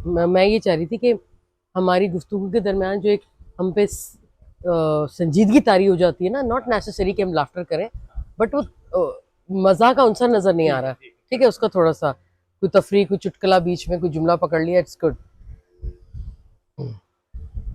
मैं ये चाह रही थी कि हमारी गुफ्तगू के दरमियान जो एक हम पे संजीदगी तारी हो जाती है ना, नॉट नेसेसरी कि हम लाफ्टर करें, बट वो मज़ा का उनसा नज़र नहीं आ रहा। ठीक है, उसका थोड़ा सा कोई तफरी, कोई चुटकुला बीच में, कोई जुमला पकड़ लिया, इट्स गुड।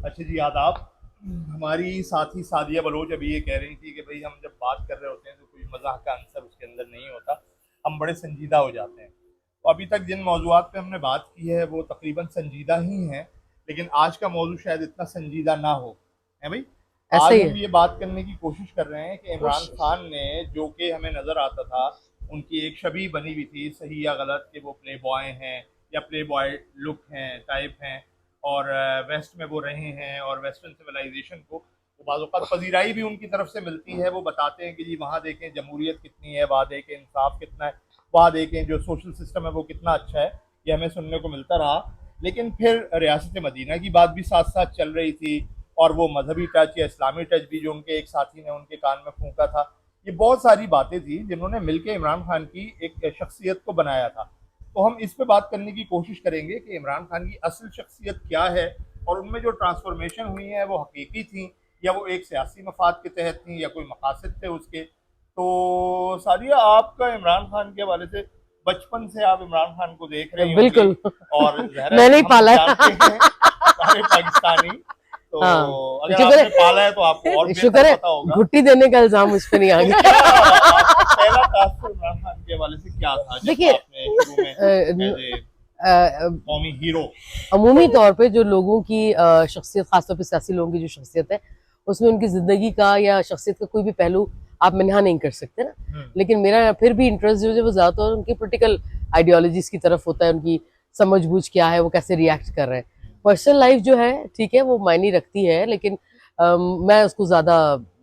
अच्छा जी, आदाब। हमारी साथी सादिया बलोच अभी ये कह रही थी कि भाई हम जब बात कर रहे होते हैं तो कोई मजाक का आंसर उसके अंदर नहीं होता, हम बड़े संजीदा हो जाते हैं। तो अभी तक जिन मौजूआत पे हमने बात की है वो तकरीबन संजीदा ही हैं, लेकिन आज का मौजू शायद इतना संजीदा ना हो, है भाई। ऐसा आज ही हम है। ये बात करने की कोशिश कर रहे हैं कि इमरान खान ने, जो कि हमें नज़र आता था, उनकी एक छवि बनी हुई थी, सही या गलत, कि वो प्ले बॉय हैं या प्ले बॉय लुक हैं, टाइप हैं, और वेस्ट में वो रहे हैं, और वेस्टर्न सिविलाइजेशन को वो बाज़ औक़ात पजीराई भी उनकी तरफ से मिलती है। वो बताते हैं कि जी वहाँ देखें जमहूरियत कितनी है, वहाँ देखें इंसाफ कितना है, वहाँ देखें जो सोशल सिस्टम है वो कितना अच्छा है। ये हमें सुनने को मिलता रहा। लेकिन फिर रियासत मदीना की बात भी साथ साथ चल रही थी, और वो मजहबी टच या इस्लामी टच भी जो उनके एक साथी ने उनके कान में फूंका था। ये बहुत सारी बातें थी जिन्होंने मिलकर इमरान खान की एक शख्सियत को बनाया था। तो हम इस पे बात करने की कोशिश करेंगे कि इमरान खान की असल शख्सियत क्या है, और उनमें जो ट्रांसफॉर्मेशन हुई है वो हकीकी थी या वो एक सियासी मफाद के तहत थी या कोई मकासद थे उसके। तो सादिया, आपका इमरान खान के हवाले से, बचपन से आप इमरान खान को देख रही होंगी, बिल्कुल। और ज़ाहिर है मैंने ही हम पाला जानते है। हैं सारे पाकिस्तानी। तो हाँ, अगर शुक्र आपने पाला है तो आपको और है, शुक्र बेहतर है पता होगा। घुट्टी देने का इल्जाम मुझ पे नहीं आ तो गया। क्या आपका पहला तासुर इमरान खान के हवाले से क्या था जब देखिए, आपने शुरू में एज ए कौमी हीरो? अमूमी तौर पे जो लोगों की शख्सियत, खासतौर पे सियासी लोगों की जो शख्सियत है, उसमें उनकी ज़िंदगी का या शख्सियत का कोई भी पहलू आप मिन्हा नहीं कर सकते ना। लेकिन मेरा फिर भी इंटरेस्ट जो है वो ज़्यादातर उनकी पोलिटिकल आइडियोलॉजीज़ की तरफ होता है, उनकी समझ-बूझ क्या है, वो कैसे रिएक्ट कर रहे हैं। पर्सनल लाइफ जो है, ठीक है, वो मायने रखती है, लेकिन मैं उसको ज़्यादा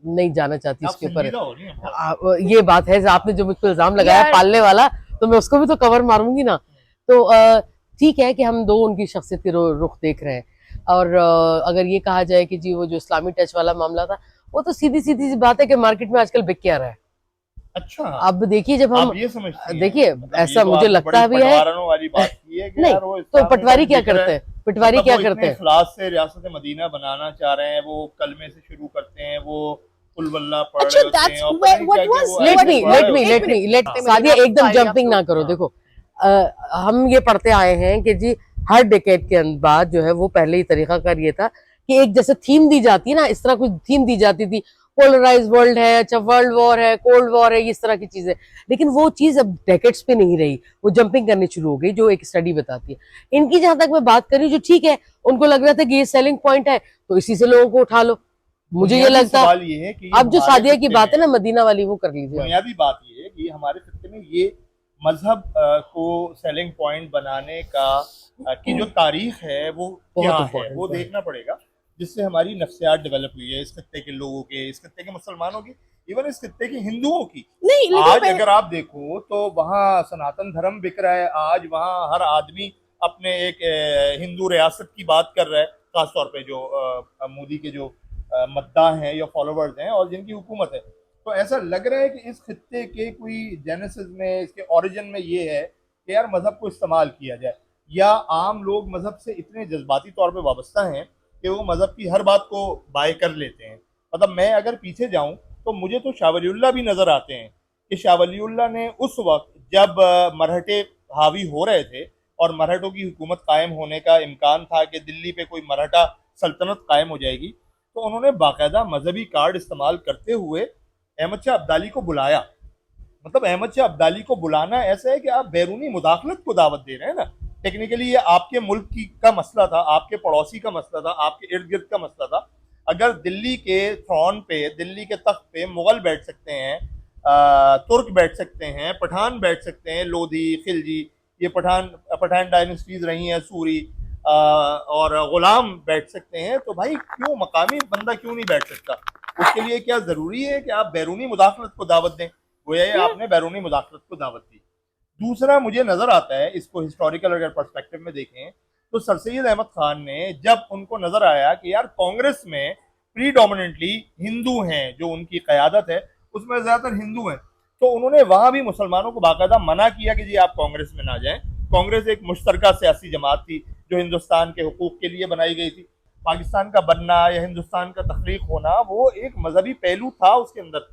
नहीं जाना चाहती आप उसके ऊपर। संजीदा हो रही हैं बहुत। ये बात है, आपने जो मुझ पे इल्ज़ाम लगाया पालने वाला, तो मैं उसको भी तो कवर मारूँगी ना। तो ठीक है कि हम दो उनकी शख्सियत के रुख देख रहे हैं। और अगर ये कहा जाए कि जी वो जो इस्लामी टच वाला मामला था, वो तो सीधी सीधी सी बात है कि मार्केट में आजकल बिक क्या रहा है। अच्छा, अब देखिए, जब हम आप ये समझती हैं? देखिए, मतलब ये ऐसा तो मुझे आपने लगता बड़ी भी है। पटवारों वाली बात की है कि नहीं, यार वो तो इस्लामी पटवारी टच क्या दिख रहा करते है। हैं, पटवारी मतलब क्या वो करते इतने हैं? इखलास से रियासत मदीना बनाना चाह रहे हैं, वो कलमे से शुरू करते हैं, वो कुल वल्लाह पढ़ अच्छा, रहे होते हैं, दैट्स और पता नहीं व्हाट क्या क्या वाज वो लेट व्हाट एसेट मी बढ़ा लेट रहे मी होते लेट हैं। मी लेट एक मिनट, सादिया, मैं आपको एकदम सारी जंपिंग आपको ना करो। हाँ, देखो, हम ये पढ़ते आए हैं कि जी हर डिकेड के बाद जो है वो पहले ही तरीका कर ये था कि एक जैसे थीम दी जाती है ना, इस तरह कुछ थीम दी जाती थी। पोलराइज वर्ल्ड है, अच्छा वर्ल्ड वॉर है, कोल्ड वॉर है, इस तरह की चीजें। लेकिन वो चीज अब डेकेड्स पे नहीं रही, वो जंपिंग करनी शुरू हो गई, जो एक स्टडी बताती है। इनकी जहां तक मैं बात कर रही हूँ, जो ठीक है, उनको लग रहा था कि ये सेलिंग पॉइंट है, तो इसी से लोगों को उठा लो। मुझे ये बुनियादी लगता, सवाल ये है कि ये अब जो हमारे सादिया की खित्ते बात है में, ना मदीना वाली, वो कर लीजिए आप। बुनियादी बात ये है कि हमारे खित्ते में ये मजहब को सेलिंग पॉइंट बनाने का की जो तारीख है वो क्या बहुत है, वो इंपॉर्टेंट है। देखना पड़ेगा, जिससे हमारी नफ्सियात डेवलप हुई है इस खित्ते के लोगों के, इस खित्ते के मुसलमानों की, इवन इस खित्ते के हिंदुओं की। नहीं, लेकिन आज मैं अगर आप देखो तो वहाँ सनातन धर्म बिक रहा है। आज वहाँ हर आदमी अपने एक हिंदू रियासत की बात कर रहा है, खासतौर पे जो मोदी के जो मद्दाह हैं या फॉलोवर्स हैं और जिनकी हुकूमत है। तो ऐसा लग रहा है कि इस खित्ते के कोई जेनेसिस में, इसके ओरिजिन में ये है कि यार मजहब को इस्तेमाल किया जाए, या आम लोग मजहब से इतने जज्बाती तौर पे वाबस्ता हैं कि वो मजहब की हर बात को बाय कर लेते हैं। मतलब मैं अगर पीछे जाऊं तो मुझे तो शाह वलीउल्लाह भी नजर आते हैं कि शाह वलीउल्लाह ने उस वक्त जब मराठे हावी हो रहे थे और मराठों की हुकूमत कायम होने का इम्कान था कि दिल्ली पे कोई मराठा सल्तनत कायम हो जाएगी, तो उन्होंने बाकायदा मजहबी कार्ड इस्तेमाल करते हुए अहमद शाह अब्दाली को बुलाया। मतलब अहमद शाह अब्दाली को बुलाना ऐसा है कि आप बैरूनी मुदाखलत को दावत दे रहे हैं ना। टेक्निकली ये आपके मुल्क की का मसला था, आपके पड़ोसी का मसला था, आपके इर्द गिर्द का मसला था। अगर दिल्ली के थ्रोन पे, दिल्ली के तख्त पे मुगल बैठ सकते हैं, तुर्क बैठ सकते हैं, पठान बैठ सकते हैं, लोधी, खिलजी, ये पठान पठान डायनेस्टीज रही हैं, सूरी, और गुलाम बैठ सकते हैं, तो भाई क्यों मकामी बंदा क्यों नहीं बैठ सकता? उसके लिए क्या जरूरी है कि आप बैरूनी मुदाखलत को दावत दें? गोया ये आपने बैरूनी मुदाखलत को दावत दी। दूसरा मुझे नजर आता है, इसको हिस्टोरिकल अगर पर्सपेक्टिव में देखें, तो सर सैयद अहमद खान ने, जब उनको नजर आया कि यार कांग्रेस में प्रीडोमिनेंटली हिंदू हैं, जो उनकी क़यादत है उसमें ज्यादातर हिंदू हैं, तो उन्होंने वहां भी मुसलमानों को बाकायदा मना किया कि जी आप कांग्रेस में ना जाएं, कांग्रेस एक मुश्तरका सियासी जमात थी जो हिंदुस्तान के हुकूक के लिए बनाई गई थी। पाकिस्तान का बनना या हिंदुस्तान का तख्लीक होना वो एक मजहबी पहलू था उसके अंदर।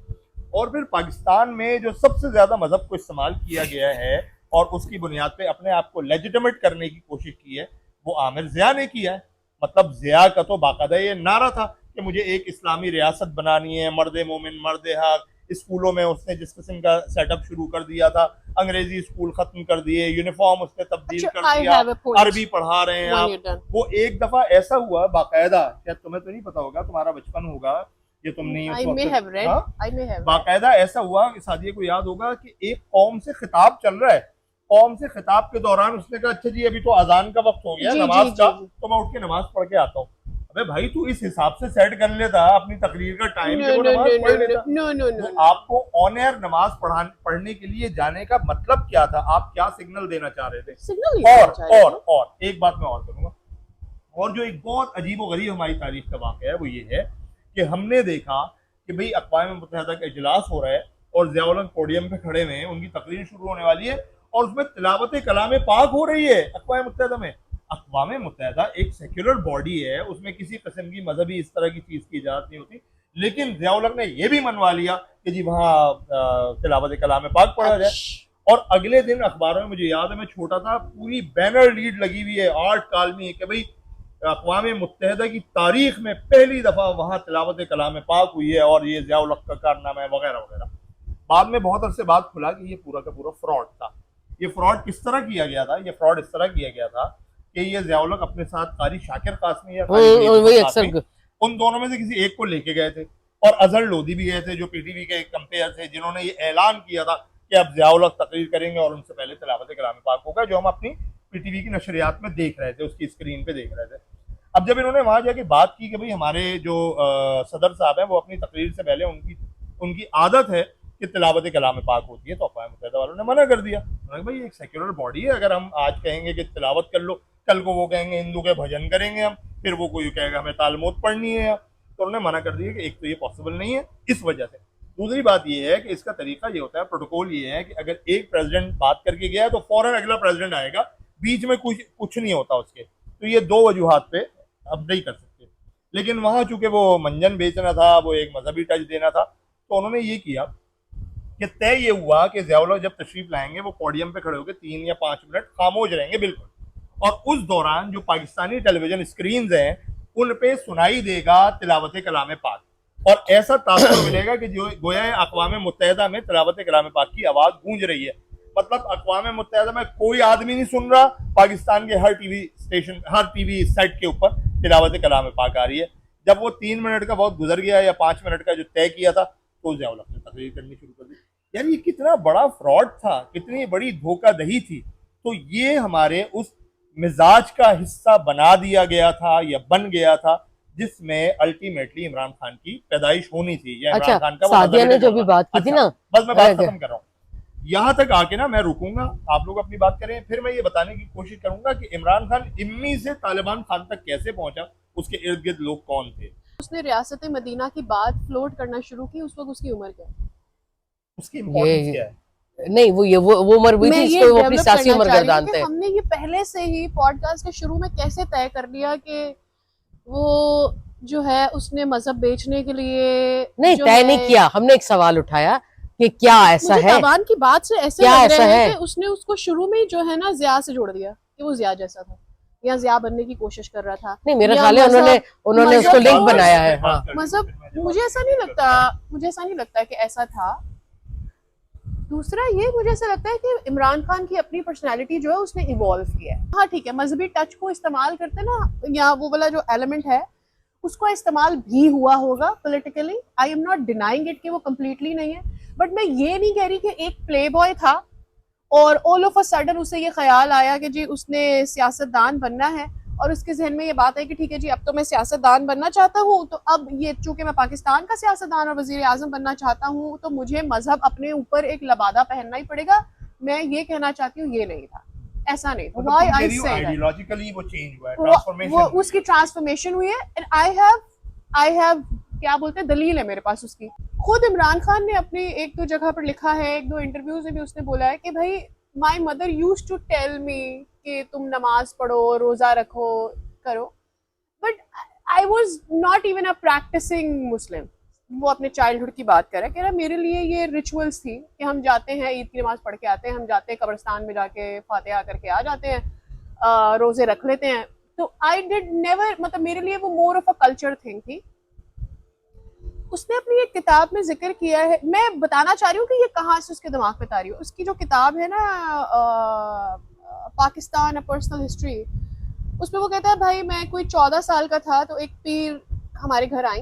और फिर पाकिस्तान में जो सबसे ज्यादा मजहब को इस्तेमाल किया गया है और उसकी बुनियाद पे अपने आप को लेजिटिमेट करने की कोशिश की है, वो आमिर जिया ने किया है। मतलब जिया का तो बाकायदा ये नारा था कि मुझे एक इस्लामी रियासत बनानी है, मर्द मोमिन मर्द हक। स्कूलों में उसने जिस किस्म का सेटअप शुरू कर दिया था, अंग्रेजी स्कूल खत्म कर दिए, यूनिफॉर्म उसने तब्दील कर दिया, अरबी पढ़ा रहे हैं आप। वो एक दफा ऐसा हुआ बाकायदा, शायद तुम्हें तो नहीं पता होगा, तुम्हारा बचपन होगा, ये तुम नहीं, बाकायदा ऐसा हुआ कि सादिया को याद होगा कि एक कौम से खिताब चल रहा है, कौम से खिताब के दौरान उसने कहा अच्छा जी अभी तो अजान का वक्त हो गया नमाज का, तो मैं उठ के नमाज पढ़ के आता हूँ। अबे भाई तू इस हिसाब से सेट कर लेता अपनी तकरीर का टाइम, नमाज पढ़ लेता। आपको ऑन एयर नमाज पढ़ने के लिए जाने का मतलब क्या था, आप क्या सिग्नल देना चाह रहे थे? और एक बात मैं और करूंगा, और जो एक बहुत अजीब और गरीब हमारी तारीख का वाक़या है वो ये है कि हमने देखा कि भाई अक़वाम मुत्तहिदा का इजलास हो रहा है और ज़िया-उल हक पोडियम पे खड़े हुए हैं, उनकी तकरीर शुरू होने वाली है और उसमें तिलावत कलाम पाक हो रही है अक़वाम मुत्तहिदा में। अक़वाम मुत्तहिदा एक सेक्युलर बॉडी है, उसमें किसी किस्म की मजहबी इस तरह की चीज़ की इजाज़त नहीं होती, लेकिन ज़िया-उल हक ने यह भी मनवा लिया कि जी वहाँ तिलावत कलाम पाक पढ़ा जाए। और अगले दिन अखबारों में, मुझे याद है मैं छोटा था, पूरी बैनर लीड लगी हुई है 8 कालमी कि भाई अक़वाम मुत्तहिदा की तारीख में पहली दफा वहां तिलावत कलाम पाक हुई है और ये ज़िया-उल हक का कारनामा है वगैरह वगैरह। बाद में बहुत अरसे बाद खुला कि ये पूरा का पूरा फ्रॉड था। ये फ्रॉड किस तरह किया गया था? ये फ्रॉड इस तरह किया गया था कि ये ज़िया-उल हक अपने साथ कारी शाकिर कासमी या उन दोनों में से किसी एक को लेके गए थे, और अजहर लोधी भी गए थे जो पीटीवी के एक कंपेयर थे, जिन्होंने ये ऐलान किया था कि अब ज़िया-उल हक तकरीर करेंगे और उनसे पहले तिलावत कलाम पाक होगा, जो हम अपनी पीटीवी की नशरियात में देख रहे थे, उसकी स्क्रीन पे देख रहे थे। अब जब इन्होंने वहां जाके बात की कि भाई हमारे जो सदर साहब हैं वो अपनी तकरीर से पहले उनकी आदत है कि तिलावत कलाम पाक होती है, तो अक़वाम मुत्तहिदा वालों ने मना कर दिया। उन्होंने भाई एक सेक्युलर बॉडी है, अगर हम आज कहेंगे कि तिलावत कर लो, कल को वो कहेंगे हिंदू के भजन करेंगे हम, फिर वो कोई कहेगा हमें तालमोद पढ़नी है, तो उन्होंने मना कर दिया कि एक तो ये पॉसिबल नहीं है इस वजह से। दूसरी बात ये है कि इसका तरीका ये होता है, प्रोटोकॉल ये है कि अगर एक प्रेसिडेंट बात करके गया तो फौरन अगला प्रेसिडेंट आएगा, बीच में कुछ नहीं होता उसके। तो ये दो वजूहात पे अब नहीं कर सकते, लेकिन वहां चूंकि वो मंजन बेचना था, वो एक मजहबी टच देना था, तो उन्होंने ये किया कि तय ये हुआ कि ज़िया-उल हक जब तशरीफ लाएंगे वो पोडियम पे खड़े होकर 3 या 5 मिनट खामोश रहेंगे बिल्कुल, और उस दौरान जो पाकिस्तानी टेलीविजन स्क्रीन हैं उन पे सुनाई देगा तिलावत कलाम पाक, और ऐसा तासुर मिलेगा कि जो गोया अक़वाम मुत्तहिदा में तिलावत कलाम पाक की आवाज गूंज रही है। मतलब अक़वाम मुत्तहिदा में कोई आदमी नहीं सुन रहा, पाकिस्तान के हर टीवी स्टेशन, हर टीवी सेट के ऊपर तिलावत कलाम पाक आ रही है। जब वो 3 मिनट का वक्त गुजर गया या 5 मिनट का जो तय किया था, तो ज़िया-उल हक ने तकरीर करनी शुरू कर दी। यार ये कितना बड़ा फ्रॉड था, कितनी बड़ी धोखाधड़ी थी। तो ये हमारे उस मिजाज का हिस्सा बना दिया गया था या बन गया था जिसमें अल्टीमेटली इमरान खान की पैदाइश होनी थी, या इमरान खान का सादिया ने जो भी बात की थी ना, बस मैं बात खत्म कर रहा हूँ, यहाँ तक आके ना मैं रुकूंगा, आप लोग अपनी बात करें, फिर मैं ये बताने की कोशिश करूंगा कि इमरान खान इम्मी से तालिबान खान तक कैसे पहुंचा, उसके इर्द गिर्द लोग कौन थे। उसने रियासत मदीना की बात फ्लोट करना शुरू की, उस वक्त उसकी उम्र क्या है? उसकी इम्पोर्टेंस क्या है? नहीं वो उम्र हुई थी इसको वो अपनी सियासी उम्र गर्दानते हैं। हमने ये पहले से ही पॉडकास्ट के शुरू में कैसे तय कर लिया कि वो जो है उसने मजहब बेचने के लिए नहीं तय नहीं किया, हमने एक सवाल उठाया कि क्या ऐसा है, तालिबान की बात से ऐसे क्या लग ऐसा रहा है है कि उसने उसको शुरू में जो है ना ज़िया से जोड़ दिया कि वो ज़िया जैसा था या ज़िया बनने की कोशिश कर रहा था। नहीं मेरा ख्याल है उन्होंने उसको लिंक बनाया है। हाँ मतलब मुझे ऐसा नहीं लगता कि ऐसा था। दूसरा ये मुझे ऐसा लगता है कि इमरान खान की अपनी पर्सनालिटी जो है उसने इवॉल्व किया है। हाँ ठीक है, मजहबी टच को इस्तेमाल करते ना, या वो वाला जो एलिमेंट है उसको इस्तेमाल भी हुआ होगा politically, I am not denying it कि वो कम्प्लीटली नहीं है, बट मैं ये नहीं कह रही कि एक प्ले बॉय था और ऑल ऑफ अ सडन उसे ये ख्याल आया कि जी उसने सियासतदान बनना है, और उसके जहन में ये बात है कि ठीक है जी अब तो मैं सियासतदान बनना चाहता हूँ, तो अब ये चूंकि मैं पाकिस्तान का सियासतदान और वजीर आजम बनना चाहता हूँ तो मुझे मजहब अपने ऊपर एक लबादा पहनना ही पड़ेगा। मैं ये कहना चाहती हूँ ये नहीं था, ऐसा नहीं था। व्हाई आई से आइडियोलॉजिकली वो चेंज हुआ है, ट्रांसफॉर्मेशन, वो उसकी ट्रांसफॉर्मेशन हुई है, एंड आई हैव क्या बोलते हैं दलील है मेरे पास उसकी। खुद इमरान खान ने अपनी एक दो जगह पर लिखा है, एक दो इंटरव्यूज में भी उसने बोला है कि भाई my mother use to tell me कि तुम नमाज पढ़ो, रोजा रखो, करो, but I was not even a practicing Muslim. वो अपने चाइल्डहुड की बात करे, कह रहा मेरे लिए ये रिचुअल्स थी कि हम जाते हैं, ईद की नमाज पढ़ के आते हैं, हम जाते हैं कब्रिस्तान में जाके फातिहा करके आ जाते हैं, रोजे रख लेते हैं। तो आई डिड नेवर, मतलब मेरे लिए वो more of a culture thing थी। उसने अपनी एक किताब में जिक्र किया है, मैं बताना चाह रही हूँ कि ये कहाँ से उसके दिमाग में तारी हो। उसकी जो किताब है ना पाकिस्तान अ पर्सनल हिस्ट्री, उसमें वो कहता है भाई मैं कोई 14 साल का था तो एक पीर हमारे घर आई,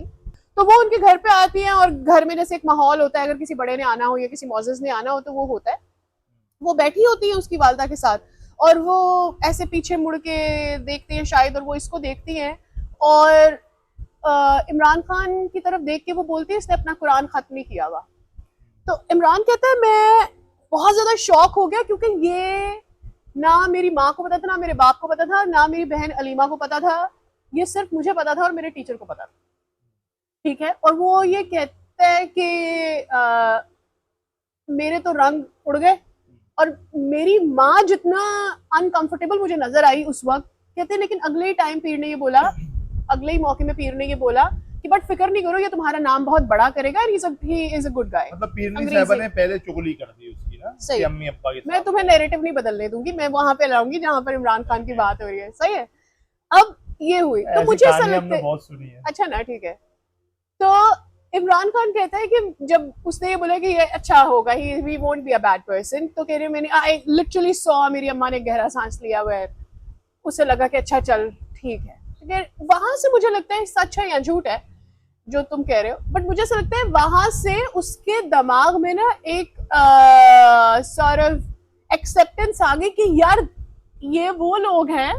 तो वो उनके घर पे आती है और घर में जैसे एक माहौल होता है, अगर किसी बड़े ने आना हो या किसी मौजज़ ने आना हो तो वो होता है। वो बैठी होती है उसकी वालदा के साथ और वो ऐसे पीछे मुड़ के देखते हैं शायद, और वो इसको देखती हैं और इमरान खान की तरफ देख के वो बोलती है इसने अपना कुरान खत्म नहीं किया हुआ। तो इमरान कहता है मैं बहुत ज्यादा शॉक हो गया, क्योंकि ये ना मेरी माँ को पता था, ना मेरे बाप को पता था, ना मेरी बहन अलीमा को पता था, ये सिर्फ मुझे पता था और मेरे टीचर को पता था। ठीक है, और वो ये कहता है कि मेरे तो रंग उड़ गए, और मेरी माँ जितना अनकंफर्टेबल मुझे नजर आई उस वक्त, कहते हैं लेकिन अगले ही टाइम पीर ने ये बोला, अगले ही मौके में पीर ने ये बोला कि बट फिक्र नहीं करो, ये तुम्हारा नाम बहुत बड़ा करेगा, he is a good guy. मतलब पीरनी साहबा ने पहले चुगली कर दी उसकी ना, सही, कि अम्मी अब्बा के साथ। मैं तुम्हें नैरेटिव नहीं बदलने दूंगी, मैं वहां पे लाऊंगी जहां पर इमरान खान की बात हो रही है। सही है, अब ये हुई तो मुझे ऐसा लगता है, बहुत सुनी है। अच्छा ना, ठीक है। तो इमरान खान कहता है कि जब उसने ये बोला कि ये अच्छा होगा, he won't be a bad person, तो कह रही मैंने आई लिटरली सॉ, मेरी अम्मा ने गहरा सांस लिया हुआ है, उसे लगा कि अच्छा चल ठीक है। वहां से मुझे लगता है सच है या झूठ है जो तुम कह रहे हो, बट मुझे ऐसा लगता है वहां से उसके दिमाग में ना एक सॉर्ट ऑफ एक्सेप्टेंस आ गई कि यार ये वो लोग हैं,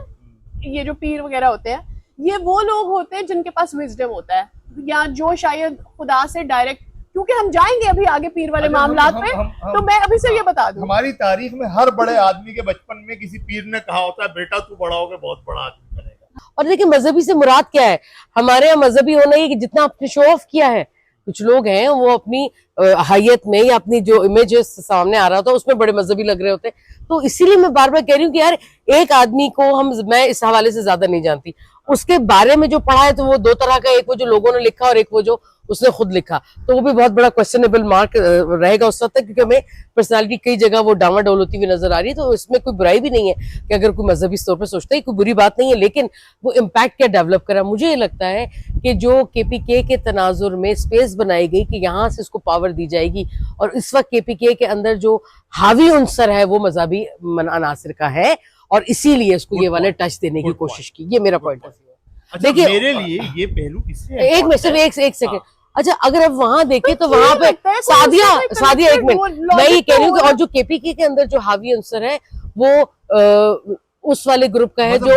ये जो पीर वगैरह होते हैं, ये वो लोग होते हैं जिनके पास विजडम होता है, या जो शायद खुदा से डायरेक्ट, क्योंकि हम जाएंगे अभी आगे पीर वाले मामलात पे, तो मैं अभी से ये बता दूं, हमारी तारीख में हर बड़े आदमी के बचपन में किसी पीर ने कहा होता है बेटा तू बड़ा होकर बहुत बड़ा आदमी बनेगा। और देखिए मजहबी से मुराद क्या है, हमारे यहाँ मजहबी होना ये कि जितना आपने शो ऑफ किया है, कुछ लोग हैं वो अपनी हैयत में या अपनी जो इमेज सामने आ रहा होता है उसमें बड़े मजहबी लग रहे होते हैं। तो इसीलिए मैं बार बार कह रही हूँ कि यार एक आदमी को मैं इस हवाले से ज्यादा नहीं जानती, उसके बारे में जो पढ़ा है तो वो दो तरह का, एक वो जो लोगों ने लिखा और एक वो जो उसने खुद लिखा, तो वो भी बहुत बड़ा क्वेश्चनेबल मार्क रहेगा उस वक्त तक, क्योंकि हमें पर्सनालिटी कई जगह वो डामाडोल होती हुई नजर आ रही है। तो इसमें कोई बुराई भी नहीं है कि अगर कोई मजहबी तौर पर सोचता है, कोई बुरी बात नहीं है, लेकिन वो इम्पैक्ट क्या डेवलप करा। मुझे ये लगता है कि जो केपीके के तनाजुर में स्पेस बनाई गई कि यहाँ से इसको पावर दी जाएगी, और इस वक्त केपीके के अंदर जो हावी अंसर है वो मजहबी अनासिर का है, और इसीलिए उसको ये वाले टच देने की कोशिश की। ये मेरा पॉइंट है। अच्छा, देखिए मेरे लिए ये पहलू इससे एक में सिर्फ एक सेकंड, अच्छा अगर अब वहां देखें तो वहां पे सादिया एक मिनट, मैं ये कह रही हूँ कि और जो केपीके के अंदर जो हावी अंसर है वो उस वाले ग्रुप का है जो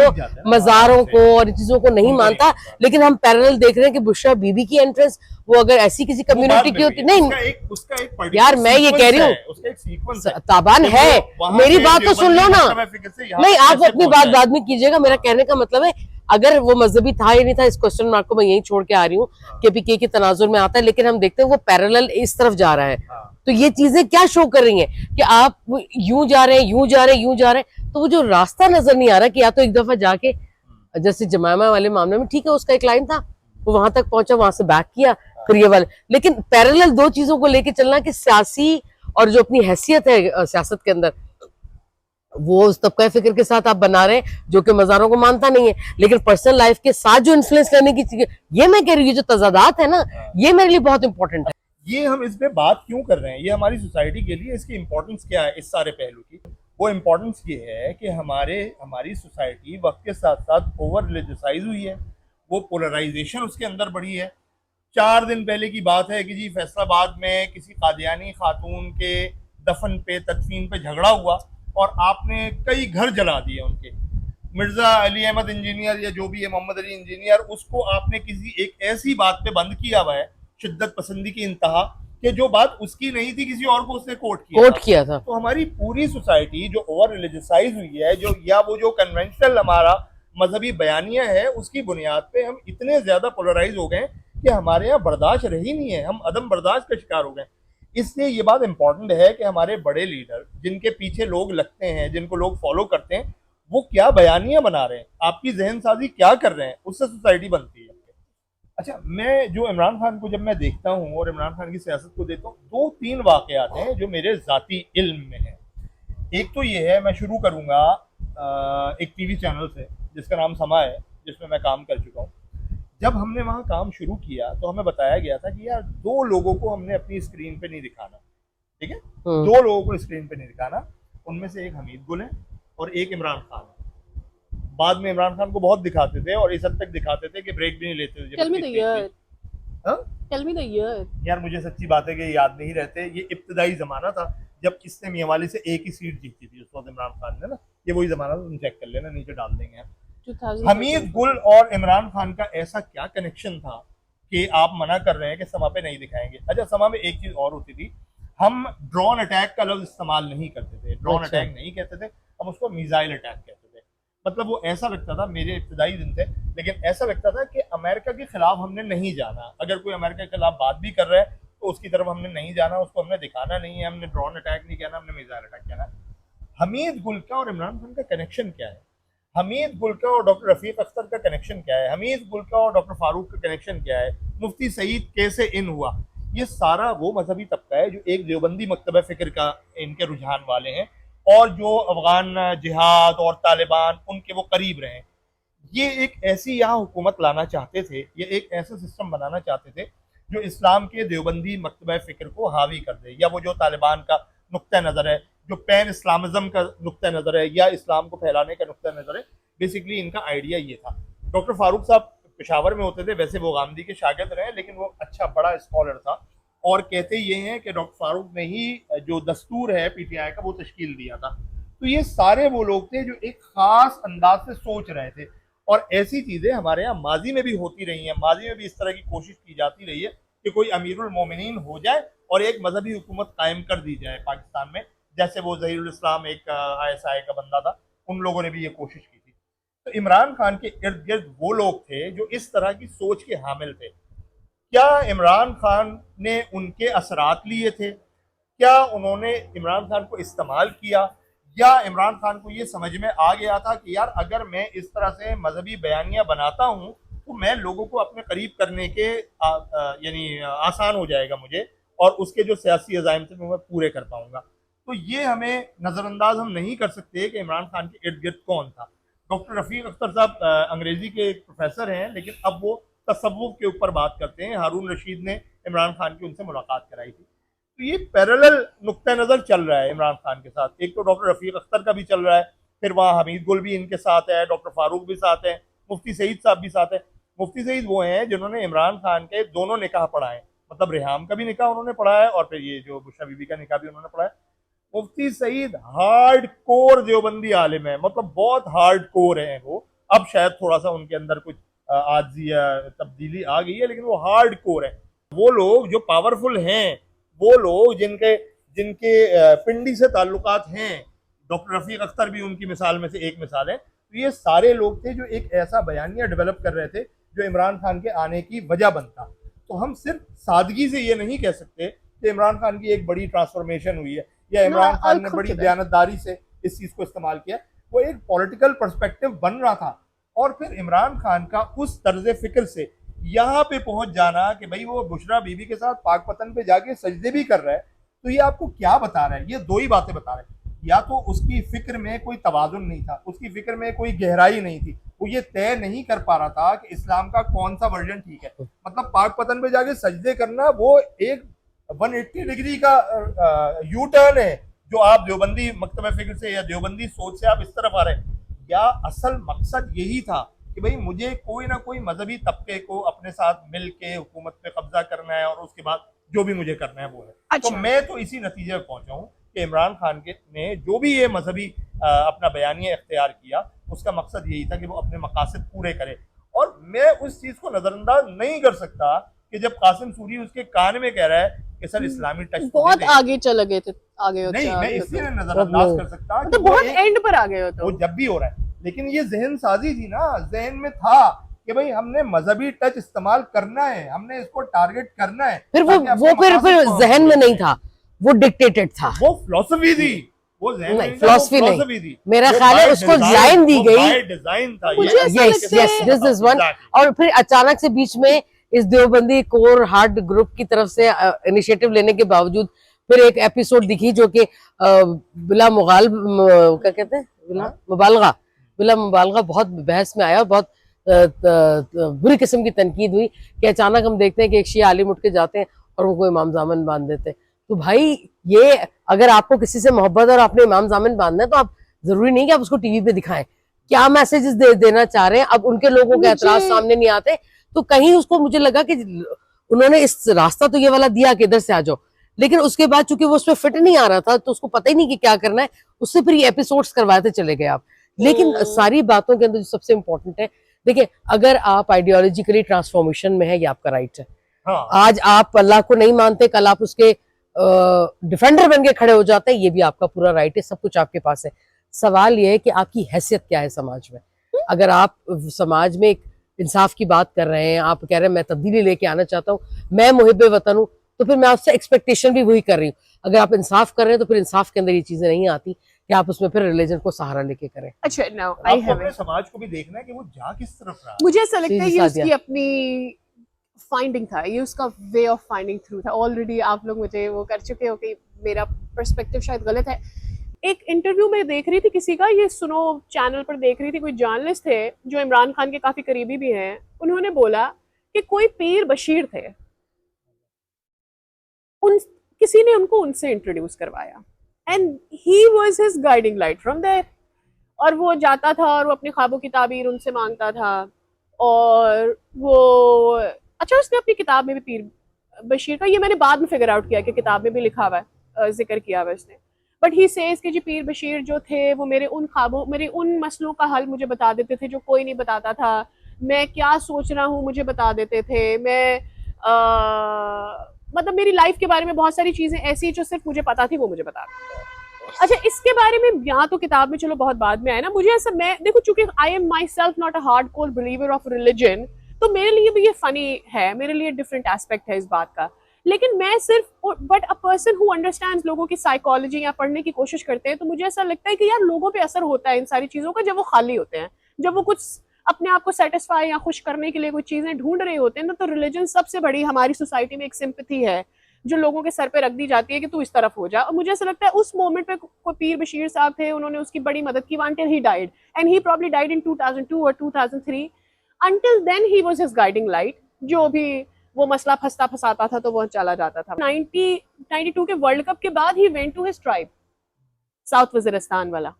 मजारों को और चीजों को नहीं मानता, लेकिन हम पैरेलल देख रहे हैं कि बुशरा बीबी की एंट्रेंस वो अगर ऐसी किसी कम्युनिटी की होती नहीं, उसका यार मैं ये कह रही हूँ ताबान है, मेरी बात तो सुन लो ना, नहीं आप अपनी बात बाद में कीजिएगा। मेरा कहने का मतलब है अगर वो मजहबी था या नहीं था, इस क्वेश्चन मार्क को मैं यही छोड़ के आ रही हूँ, केपीके के तनाजुर में आता है, लेकिन हम देखते हैं वो पैरेलल इस तरफ जा रहा है। तो ये चीजें क्या शो कर रही हैं कि आप यूं जा रहे हैं, यूं जा रहे हैं, यूं जा रहे हैं, तो वो जो रास्ता नजर नहीं आ रहा कि या तो एक दफा जाके, जैसे जमामा वाले मामले में ठीक है उसका एक लाइन था, वो वहां तक पहुंचा, वहां से बैक किया, फिर ये वाले, लेकिन पैरेलल दो चीजों को लेके चलना कि सियासी और जो अपनी हैसियत है सियासत के अंदर, वो उस तबका फिक्र के साथ आप बना रहे हैं जो कि मजारों को मानता नहीं है, लेकिन पर्सनल लाइफ के साथ जो इन्फ्लुएंस करने की चीज, ये मैं कह रही हूँ जो तजादात है ना, ये मेरे लिए बहुत इंपॉर्टेंट है। ये हम इस पे बात क्यों कर रहे हैं, ये हमारी सोसाइटी के लिए इसकी इम्पोर्टेंस क्या है, इस सारे पहलू की वो इम्पोर्टेंस ये है कि हमारी सोसाइटी वक्त के साथ साथ ओवर रिलीजियसाइज हुई है, वो पोलराइजेशन उसके अंदर बढ़ी है। 4 दिन पहले की बात है कि जी फैसलाबाद में किसी कादियानी खातून के दफन पे, तदफीन पे झगड़ा हुआ और आपने कई घर जला दिए उनके। मिर्जा अली अहमद इंजीनियर या जो भी है, मोहम्मद अली इंजीनियर, उसको आपने किसी एक ऐसी बात पे बंद किया हुआ है, शिद्दत पसंदी की इंतहा, कि जो बात उसकी नहीं थी किसी और को उसने कोट किया था। तो हमारी पूरी सोसाइटी जो ओवर रिलीजियसाइज हुई है, जो या वो जो कन्वेंशनल हमारा मजहबी बयानिया है, उसकी बुनियाद पे हम इतने ज्यादा पोलराइज हो गए कि हमारे यहाँ बर्दाश्त रही नहीं है, हम अदम बर्दाश्त का शिकार हो गए। इसलिए ये बात इंपॉर्टेंट है कि हमारे बड़े लीडर जिनके पीछे लोग लगते हैं, जिनको लोग फॉलो करते हैं, वो क्या बयानियां बना रहे हैं, आपकी जहनसाजी क्या कर रहे हैं, उससे सोसाइटी बनती है। अच्छा, मैं जो इमरान खान को जब मैं देखता हूँ और इमरान खान की सियासत को देखता हूँ, 2-3 वाकयात हैं जो मेरे जाती इल्म में हैं। एक तो ये है, मैं शुरू करूंगा एक टीवी चैनल से जिसका नाम समा है, जिसमें मैं काम कर चुका हूँ। जब हमने वहाँ काम शुरू किया तो हमें बताया गया था कि यार 2 लोगों को हमने अपनी स्क्रीन पे नहीं दिखाना, ठीक है, 2 लोगों को स्क्रीन पे नहीं दिखाना, उनमें से एक हमीद गुल है और एक इमरान खान है। बाद में इमरान खान को बहुत दिखाते थे और इस हद तक दिखाते थे कि ब्रेक भी नहीं लेते थे। Tell me the year. हाँ? Tell me the year. यार मुझे सच्ची बात है कि याद नहीं रहते। ये इब्तदाई जमाना था जब इसने मियांवाली से एक ही सीट जीती थी उस वक्त इमरान खान ने ना, ये वही जमाना था, तुम चेक कर लेना, नीचे डाल देंगे। 2013. हमीद गुल और इमरान खान का ऐसा क्या कनेक्शन था कि आप मना कर रहे हैं कि समा पे नहीं दिखाएंगे। अच्छा, समा में एक चीज और होती थी, हम ड्रोन अटैक का लफ्ज इस्तेमाल नहीं करते थे, ड्रोन अच्छा। अटैक नहीं कहते थे, हम उसको मिसाइल अटैक कहते थे। मतलब वो ऐसा लगता था, मेरे इब्तदाई दिन थे, लेकिन ऐसा लगता था कि अमेरिका के खिलाफ हमने नहीं जाना, अगर कोई अमेरिका के खिलाफ बात भी कर रहा है तो उसकी तरफ हमने नहीं जाना, उसको हमने दिखाना नहीं है, हमने ड्रोन अटैक नहीं कहना, हमने मिसाइल अटैक कहना। हमीद गुल का और इमरान खान का कनेक्शन क्या है, हमीद गुल का और डॉक्टर रफीक अख्तर का कनेक्शन क्या है, हमीद गुल का और डॉक्टर फारूक का कनेक्शन क्या है, मुफ्ती सईद कैसे इन हुआ, ये सारा वो मजहबी तबका है जो एक देवबंदी मकतबा फिक्र का इनके रुझान वाले हैं और जो अफगान जिहाद और तालिबान उनके वो करीब रहे। ये एक ऐसी यहाँ हुकूमत लाना चाहते थे, ये एक ऐसा सिस्टम बनाना चाहते थे जो इस्लाम के देवबंदी मकतबा फिक्र को हावी कर दे, या वो जो तालिबान का नुक्ता नज़र है, जो पैन इस्लामिज्म का नुक्ता नज़र है, या इस्लाम को फैलाने का नुक्ता नज़र है। बेसिकली इनका आइडिया ये था। डॉक्टर फारूक साहब पेशावर में होते थे, वैसे वो गांधी के शागिर्द रहे, लेकिन वो अच्छा बड़ा स्कॉलर था और कहते ये हैं कि डॉक्टर फारूक ने ही जो दस्तूर है पीटीआई का वो तश्कील दिया था। तो ये सारे वो लोग थे जो एक खास अंदाज से सोच रहे थे, और ऐसी चीजें हमारे यहाँ माजी में भी होती रही हैं, माजी में भी इस तरह की कोशिश की जाती रही है कि कोई अमीरुल मोमिनीन हो जाए और एक मजहबी हुकूमत कायम कर दी जाए पाकिस्तान में, जैसे वो ज़हीरुल इस्लाम एक ISI का बंदा था, उन लोगों ने भी ये कोशिश की थी। तो इमरान खान के इर्द गिर्द वो लोग थे जो इस तरह की सोच के हामिल थे। क्या इमरान खान ने उनके असरात लिए थे? क्या उन्होंने इमरान खान को इस्तेमाल किया, या इमरान खान को ये समझ में आ गया था कि यार अगर मैं इस तरह से मजहबी बयानियां बनाता हूँ तो मैं लोगों को अपने करीब करने के यानी आसान हो जाएगा मुझे, और उसके जो सियासी अज़ाइम थे वो मैं पूरे कर पाऊंगा। तो ये हमें नज़रअंदाज हम नहीं कर सकते कि इमरान खान के इर्द गिर्द कौन था। डॉक्टर रफीक अख्तर साहब अंग्रेजी के एक प्रोफेसर हैं, लेकिन अब वो तसव्वुफ के ऊपर बात करते हैं। हारून रशीद ने इमरान खान की उनसे मुलाकात कराई थी। तो ये पैरेलल नुक्ता नज़र चल रहा है इमरान खान के साथ। एक तो डॉक्टर रफीक अख्तर का भी चल रहा है, फिर वहाँ हमीद गुल भी इनके साथ है, डॉक्टर फारूक भी साथ है, मुफ्ती सईद साहब भी साथ है। मुफ्ती सईद वो हैं जिन्होंने इमरान खान के दोनों निकाह पढ़ाए, मतलब रिहाम का भी निकाह उन्होंने पढ़ा है और फिर ये जो बुशरा बीबी का निकाह भी उन्होंने पढ़ा है। मुफ्ती सईद हार्ड कोर देवबंदी आलिम है, मतलब बहुत हार्ड कोर है वो। अब शायद थोड़ा सा उनके अंदर कुछ आजी तब्दीली आ गई है, लेकिन वो हार्ड कोर है। वो लोग जो पावरफुल हैं, वो लोग जिनके पिंडी से ताल्लुकात हैं, डॉक्टर रफीक अख्तर भी उनकी मिसाल में से एक मिसाल है। तो ये सारे लोग थे जो एक ऐसा बयानिया डेवलप कर रहे थे जो इमरान खान के आने की वजह बनता। तो हम सिर्फ सादगी से ये नहीं कह सकते कि इमरान खान की एक बड़ी ट्रांसफॉर्मेशन हुई है या इमरान खान ने बड़ी दयानतदारी से इस चीज को इस्तेमाल किया। वो एक पॉलिटिकल पर्सपेक्टिव बन रहा था, और फिर इमरान खान का उस तर्ज फिक्र से यहाँ पे पहुंच जाना कि भाई वो बुशरा बीबी के साथ पाकपतन पे जाके सजदे भी कर रहा है, तो ये आपको क्या बता रहा है? ये दो ही बातें बता रहे हैं। या तो उसकी फिक्र में कोई तवाजुन नहीं था, उसकी फिक्र में कोई गहराई नहीं थी, वो ये तय नहीं कर पा रहा था कि इस्लाम का कौन सा वर्जन ठीक है। मतलब पाकपतन पे जाके सजदे करना वो एक 180 डिग्री का यू टर्न है, जो आप देवबंदी मकतबा फिक्र से या देवबंदी सोच से आप इस तरफ आ रहे हैं। या असल मकसद यही था कि भाई मुझे कोई ना कोई मजहबी तबके को अपने साथ मिल के हुकूमत पे कब्जा करना है, और उसके बाद जो भी मुझे करना है वो है। अच्छा। तो मैं तो इसी नतीजे पर पहुंचा हूँ कि इमरान खान ने जो भी ये मजहबी अपना बयानिया इख्तियार किया, उसका मकसद यही था कि वो अपने मकासद पूरे करे। और मैं उस चीज को नजरअंदाज नहीं कर सकता कि जब कासिम सूरी उसके कान में कह रहा है कि सर इस्लामी टच बहुत आगे चले गए थे, आगे होते नहीं, मैं आगे इसलिए होते। नजरअंदाज कर सकता कि तो वो बहुत एक- एंड पर आ गए हो वो तो। जब भी हो रहा है, लेकिन ये जहन साजी थी ना, जहन में था कि भाई हमने मजहबी टच इस्तेमाल करना है, हमने इसको टारगेट करना है। फिर ताकि अपने वो फिर मकासद को हम जहन में पूरे नहीं करें। था, वो डिक्टेटेड था। वो फिलोसफी थी, वो जहन में नहीं, नहीं था, वो philosophy नहीं। philosophy थी। मेरा वो ख्याल है by उसको design- लाइन दी वो गई। by design था ये। मुझे ऐसा यस लगता यस, है- दिस इज वन। Exactly. और फिर अचानक से बीच में इस देवबंदी कोर हार्ट ग्रुप की तरफ से इनिशिएटिव लेने के बावजूद फिर एक एपिसोड दिखी जो कि बिला क्या कहते हैं, बिला मुबालगा बहुत बहस में आया, बहुत बुरी किस्म की तनकीद हुई कि अचानक हम देखते हैं कि एक शिया आलिम उठ के जाते हैं और उनको इमाम जामिन बांध देते हैं। तो भाई ये, अगर आपको किसी से मोहब्बत और आपने इमाम जामिन बांधना है तो आप जरूरी नहीं कि आप उसको टीवी पे दिखाएं। क्या मैसेजेस देना चाह रहे हैं, अब उनके लोगों के एतराज सामने नहीं आते, तो कहीं उसको मुझे लगा कि उन्होंने इस रास्ता तो ये वाला दिया कि इधर से आ जाओ, लेकिन उसके बाद चूंकि वो उसमें फिट नहीं आ रहा था तो उसको पता ही नहीं कि क्या करना है, उससे फिर ये एपिसोड्स करवाते चले गए आप। लेकिन सारी बातों के अंदर जो सबसे इंपॉर्टेंट है, देखिए अगर आप आइडियोलॉजिकली ट्रांसफॉर्मेशन में है, ये आपका राइट है। हाँ। आज आप अल्लाह को नहीं मानते, कल आप उसके डिफेंडर बन के खड़े हो जाते हैं, ये भी आपका पूरा राइट है, सब कुछ आपके पास है। सवाल ये है कि आपकी हैसियत क्या है समाज में। अगर आप समाज में एक इंसाफ की बात कर रहे हैं, आप कह रहे हैं मैं तब्दीली लेके आना चाहता हूँ, मैं मुहिब्बे वतन हूँ, तो फिर मैं आपसे एक्सपेक्टेशन भी वही कर रही हूँ। अगर आप इंसाफ कर रहे हैं तो फिर इंसाफ के अंदर ये चीजें नहीं आती कि आप उसमें फिर रिलीजन को सहारा लेके करें। अच्छा, नाउ आई आपको हैव अपने इट। समाज को भी देखना है कि वो जा किस तरफ रहा। मुझे ऐसा लगता है सीधी ये सादिया। उसकी अपनी फाइंडिंग था, ये उसका वे ऑफ फाइंडिंग थ्रू था। ऑलरेडी आप लोग मुझे वो कर चुके हो कि मेरा पर्सपेक्टिव शायद गलत है। एक इंटरव्यू में देख रही थी किसी का, ये सुनो चैनल पर देख रही थी, कोई जर्नलिस्ट थे जो इमरान खान के काफी करीबी भी हैं। उन्होंने बोला कि कोई पीर बशीर थे, उन किसी ने उनको उनसे इंट्रोड्यूस करवाया and he was his guiding light from there. और वो जाता था और वो अपने ख्वाबों की ताबीर उनसे मांगता था। और वो, अच्छा, उसने अपनी किताब में भी पीर बशीर का, ये मैंने बाद में फिगर आउट किया कि किताब में भी लिखा हुआ है, जिक्र किया हुआ है उसने। बट ही सेज कि जी पीर बशीर जो थे वो मेरे उन ख्वाबों, मेरे उन मसलों का हल मुझे बता देते थे जो कोई नहीं बताता था। मैं क्या सोच रहा हूँ मुझे बता देते थे। मैं मतलब मेरी लाइफ के बारे में बहुत सारी चीजें ऐसी जो सिर्फ मुझे पता थी वो मुझे बता देते थे। अच्छा, इसके बारे में यहाँ तो किताब में चलो बहुत बाद में आया ना, मुझे ऐसा, मैं देखो चूंकि I am my self not a hard core believer of religion, तो मेरे लिए भी ये फनी है, मेरे लिए डिफरेंट एस्पेक्ट है इस बात का। लेकिन मैं सिर्फ, but a person who understands लोगों की साइकोलॉजी या पढ़ने की कोशिश करते हैं, तो मुझे ऐसा लगता है कि यार लोगों पे असर होता है इन सारी चीजों का जब वो खाली होते हैं, जब वो कुछ अपने आप को सेटिस्फाई या खुश करने के लिए कोई चीजें ढूंढ रहे होते हैं ना। तो रिलीजन सबसे बड़ी हमारी सोसाइटी में एक सिंपैथी है जो लोगों के सर पे रख दी जाती है कि तू इस तरफ हो जा। और मुझे ऐसा लगता है उस मोमेंट पे कोई पीर बशीर साहब थे, उन्होंने उसकी बड़ी मदद की until he died and he probably died in 2002 or 2003. Until then he was his guiding light. जो भी वो मसला फंसाता था तो वो चला जाता था। 92 के वर्ल्ड कप के बाद he went to his tribe, south Waziristan वाला।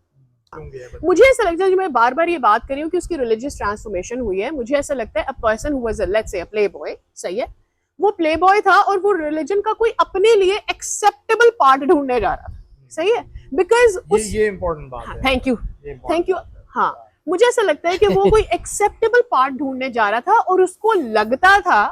मुझे ऐसा लगता है, जो मैं बार बार ये बात कर रही हूँ कि उसकी रिलीजियस ट्रांसफॉर्मेशन हुई है, मुझे ऐसा लगता है a person who was let's say a play boy, सही है, वो प्ले बॉय था और वो रिलीजन का कोई अपने लिए एक्सेप्टेबल पार्ट ढूंढने जा रहा था, सही है, बिकॉज ये इम्पोर्टेंट बात है। थैंक यू, ये important थैंक यू। बात है। हाँ, मुझे ऐसा लगता है कि वो कोई एक्सेप्टेबल पार्ट ढूंढने जा रहा था और उसको लगता था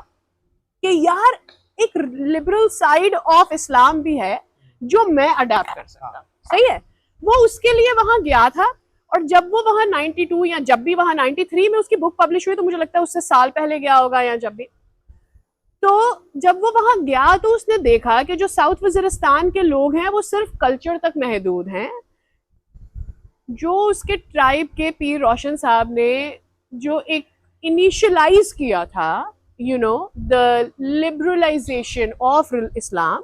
कि यार एक लिबरल साइड ऑफ इस्लाम भी है जो मैं अडैप्ट कर सकता, सही है। वो उसके लिए वहां गया था। और जब वो वहां 92 या जब भी वहां 93 में उसकी बुक पब्लिश हुई, तो मुझे लगता है उससे साल पहले गया होगा या जब भी, तो जब वो वहां गया तो उसने देखा कि जो साउथ वजीरिस्तान के लोग हैं वो सिर्फ कल्चर तक महदूद हैं। जो उसके ट्राइब के पीर रोशन साहब ने जो एक इनिशियलाइज किया था, you know, the liberalisation of Islam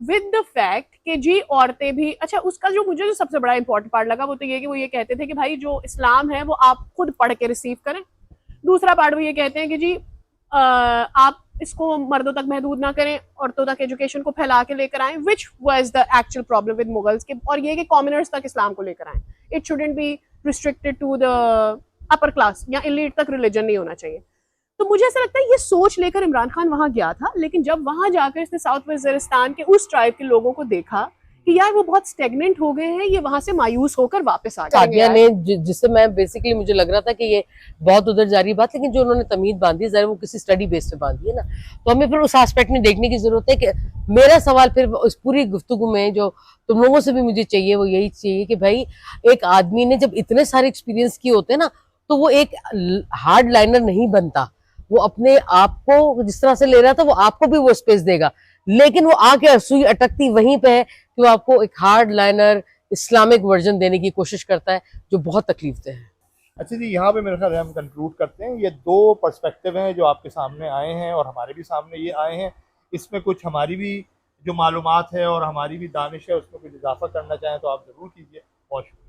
with the fact कि जी औरतें भी, अच्छा, उसका जो मुझे जो सबसे बड़ा इंपॉर्टेंट पार्ट लगा वो तो ये कि वो ये कहते थे कि भाई जो इस्लाम है वो आप खुद पढ़ के रिसीव करें। दूसरा पार्ट वो ये कहते हैं कि जी आप इसको मर्दों तक महदूद ना करें, औरतों तक एजुकेशन को फैला के लेकर आए, which was the actual problem with Mughals के, और ये कि कॉमनर्स तक इस्लाम को लेकर आए। It shouldn't be restricted to the upper class या एलीट तक रिलीजन नहीं होना चाहिए। तो मुझे ऐसा लगता है ये सोच लेकर इमरान खान वहां गया था, लेकिन जब वहां जाकर इसने साउथ वजीरिस्तान के उस ट्राइब के लोगों को देखा कि यार वो बहुत स्टेगनेंट हो गए हैं, ये वहां से मायूस होकर वापस आ सादिया गए। ने जिससे मैं बेसिकली मुझे लग रहा था कि ये बहुत उधर जा रही बात, लेकिन जो उन्होंने तमीद बांधी जरा वो किसी स्टडी बेस पे बांधी है ना, तो हमें फिर उस एस्पेक्ट में देखने की जरूरत है। कि मेरा सवाल फिर उस पूरी गुफ्तगू में जो तुम लोगों से भी मुझे चाहिए वो यही चाहिए कि भाई एक आदमी ने जब इतने सारे एक्सपीरियंस किए होते हैं ना, तो वो एक हार्ड लाइनर नहीं बनता। वो अपने आप को जिस तरह से ले रहा था वो आपको भी वो स्पेस देगा, लेकिन वो आके सुई अटकती वहीं पे है कि वो आपको एक हार्ड लाइनर इस्लामिक वर्जन देने की कोशिश करता है, जो बहुत तकलीफ दे है। अच्छा जी, यहाँ पे मेरे ख्याल है हम कंक्लूड करते हैं। ये दो पर्सपेक्टिव हैं जो आपके सामने आए हैं और हमारे भी सामने ये आए हैं। इसमें कुछ हमारी भी जो मालूमात है और हमारी भी दानिश है उसमें कुछ इजाफा करना चाहें तो आप ज़रूर कीजिए। बहुत शुक्रिया।